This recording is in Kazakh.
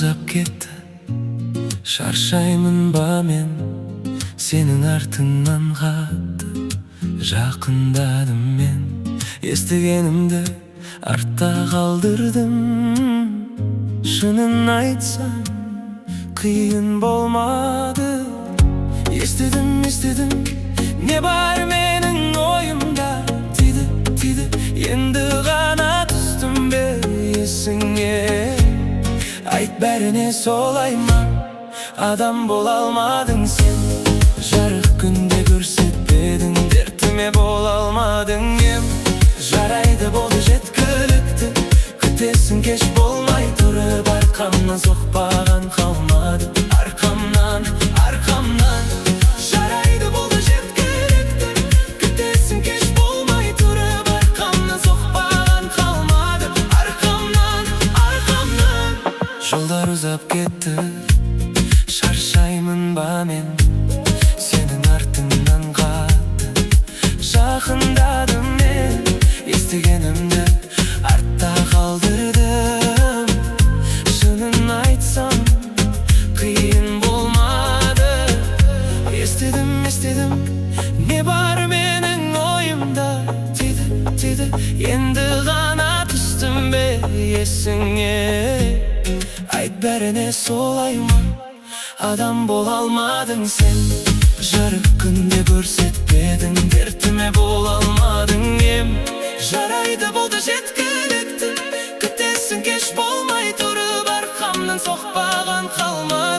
ұзап кетті, шаршаймын ба мен сенің артыңнан қатты. Жақындадым мен, естігенімді артта қалдырдым. Шынын айтсам, қиын болмады. Естідім, не бар менің ойымда. Тиді, енді ғана түстім бе есіңе. Айт, бәріне солай ма? Адам бола алмадың сен. Жарық күнде көрсетпедің, дертіме бола алмадың ем. Жарайды, болды жеткілікті, күтесің кеш болмай тұрып. Арқамнан соқпаған қалмады, арқамнан. Жарайды, болды жеткілікті, күтесің кеш болмай тұрып. Арқамнан соқпаған қалмады, арқамнан. Жолдар ұзап кетті, шаршаймын ба мен сенің артыңнан қатты. Жақындадым мен, естігенімді артта қалдырдым. Шынын айтсам, қиын болмады. Естідім, не бар менің ойымда. Тиді, енді ғана түстім бе есіңе. Айт, бәріне солай ма? Адам бола алмадың сен. Жарық күнде көрсетпедің, дертіме бола алмадың ем. Жарайды, болды жеткілікті, күтесің кеш болмай тұрып. Арқамнан соқпаған қалмады.